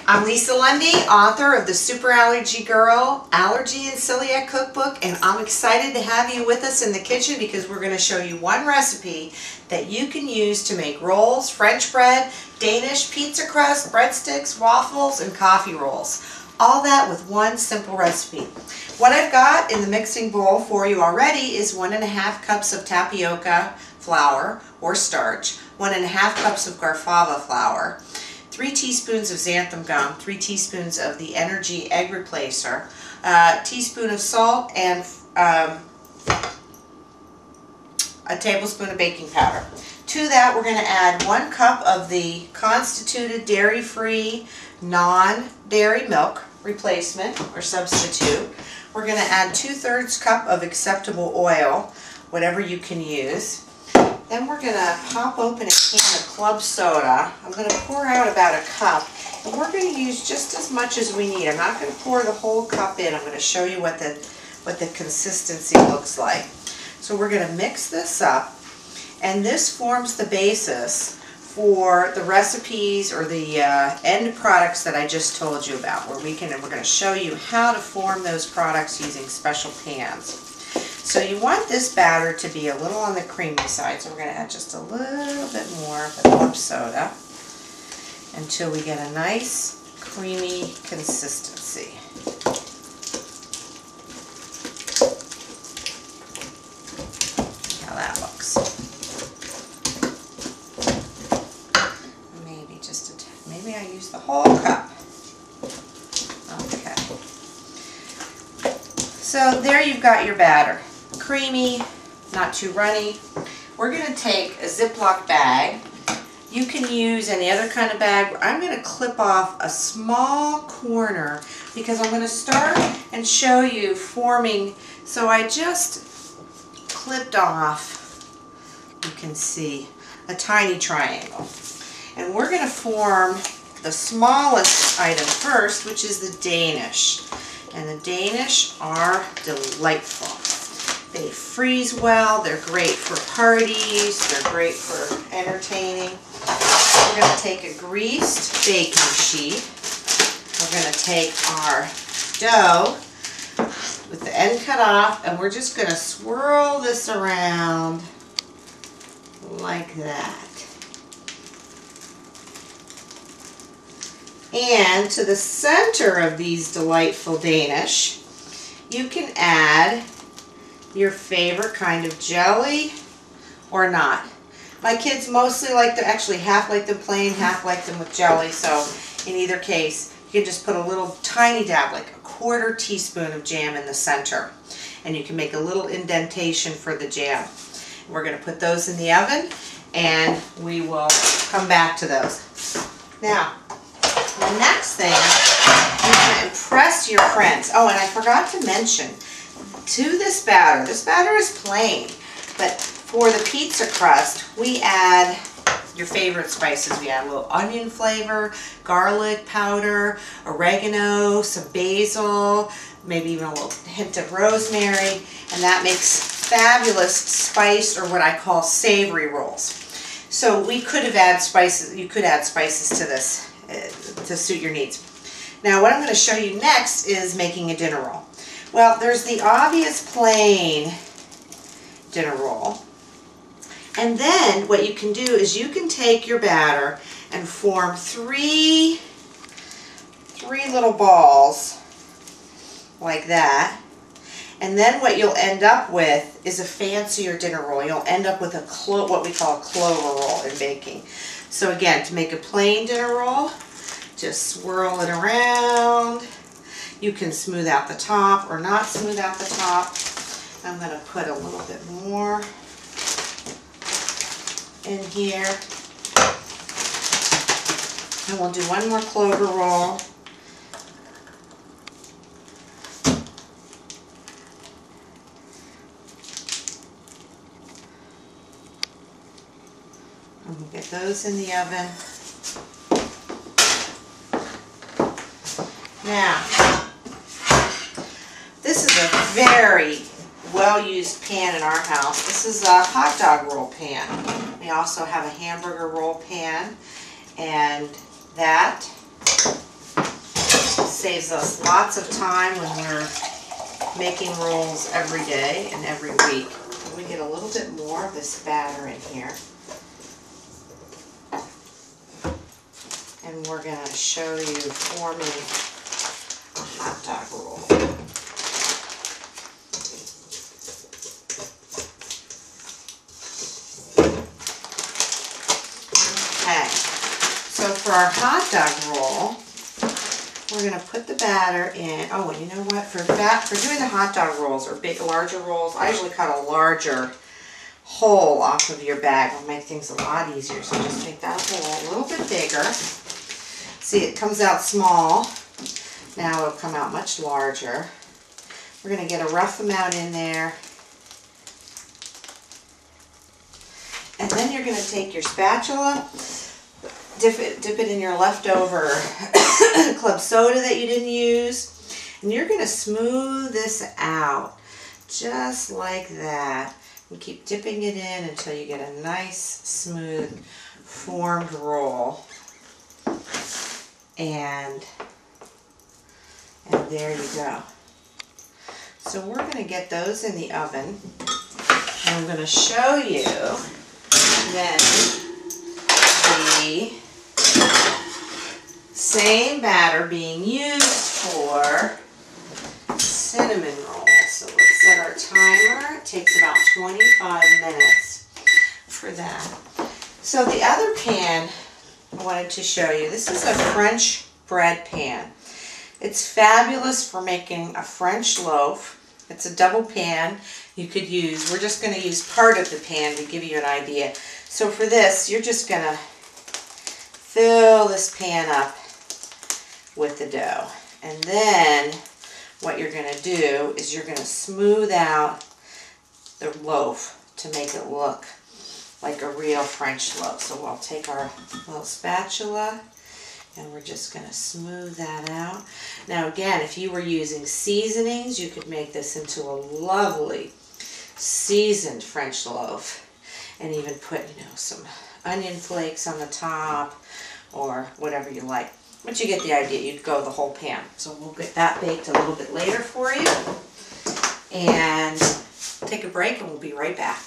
I'm Lisa Lundy, author of the Super Allergy Girl Allergy and Celiac Cookbook, and I'm excited to have you with us in the kitchen because we're going to show you one recipe that you can use to make rolls, French bread, Danish pizza crust, breadsticks, waffles, and coffee rolls. All that with one simple recipe. What I've got in the mixing bowl for you already is 1½ cups of tapioca flour or starch, 1½ cups of garfava flour, 3 teaspoons of xanthan gum, 3 teaspoons of the Energy egg replacer, a teaspoon of salt, and a tablespoon of baking powder. To that, we're going to add 1 cup of the constituted dairy-free non-dairy milk replacement or substitute. We're going to add 2/3 cup of acceptable oil, whatever you can use. Then we're going to pop open a can of club soda. I'm going to pour out about a cup, and we're going to use just as much as we need. I'm not going to pour the whole cup in. I'm going to show you what the consistency looks like. So we're going to mix this up, and this forms the basis for the recipes or the end products that I just told you about, where we're going to show you how to form those products using special pans. So you want this batter to be a little on the creamy side, so we're going to add just a little bit more of the club soda until we get a nice creamy consistency. How that looks. Maybe I use the whole cup. Okay. So there you've got your batter. Creamy, not too runny. We're going to take a Ziploc bag. You can use any other kind of bag. I'm going to clip off a small corner because I'm going to start and show you forming. So I just clipped off, you can see, a tiny triangle. And we're going to form the smallest item first, which is the Danish. And the Danish are delightful. They freeze well, they're great for parties, they're great for entertaining. We're going to take a greased baking sheet. We're going to take our dough with the end cut off, and we're just going to swirl this around like that. And to the center of these delightful Danish, you can add your favorite kind of jelly or not. My kids mostly like them, actually half like them plain, half like them with jelly, so in either case, you can just put a little tiny dab, like a 1/4 teaspoon of jam in the center. And you can make a little indentation for the jam. We're going to put those in the oven, and we will come back to those. Now, the next thing, you're going to impress your friends. Oh, and I forgot to mention, to this batter is plain, but for the pizza crust, we add your favorite spices. We add a little onion flavor, garlic powder, oregano, some basil, maybe even a little hint of rosemary, and that makes fabulous spiced, or what I call savory rolls. So we could have added spices, you could add spices to this to suit your needs. Now what I'm going to show you next is making a dinner roll. Well, there's the obvious plain dinner roll. And then what you can do is you can take your batter and form three little balls like that. And then what you'll end up with is a fancier dinner roll. You'll end up with what we call a clover roll in baking. So again, to make a plain dinner roll, just swirl it around. You can smooth out the top or not smooth out the top. I'm going to put a little bit more in here. And we'll do one more clover roll. And we'll get those in the oven. Now, this is a very well-used pan in our house. This is a hot dog roll pan. We also have a hamburger roll pan, and that saves us lots of time when we're making rolls every day and every week. We get a little bit more of this batter in here. And we're going to show you forming a hot dog roll. Okay, so for our hot dog roll, we're going to put the batter in. Oh, and you know what? For doing the hot dog rolls or big, larger rolls, I usually cut a larger hole off of your bag. It'll make things a lot easier. So just make that hole a little bit bigger. See, it comes out small. Now it'll come out much larger. We're going to get a rough amount in there. And then you're going to take your spatula, dip it in your leftover club soda that you didn't use, and you're going to smooth this out just like that. And keep dipping it in until you get a nice, smooth, formed roll. And there you go. So we're going to get those in the oven, and I'm going to show you then the same batter being used for cinnamon rolls. So let's set our timer. It takes about 25 minutes for that. So the other pan I wanted to show you, this is a French bread pan. It's fabulous for making a French loaf. It's a double pan. You could use, we're just going to use part of the pan to give you an idea. So for this, you're just going to fill this pan up with the dough. And then what you're going to do is you're going to smooth out the loaf to make it look like a real French loaf. So we'll take our little spatula and we're just going to smooth that out. Now again, if you were using seasonings, you could make this into a lovely seasoned French loaf and even put, you know, some onion flakes on the top or whatever you like. But you get the idea. You'd go the whole pan. So we'll get that baked a little bit later for you. And take a break and we'll be right back.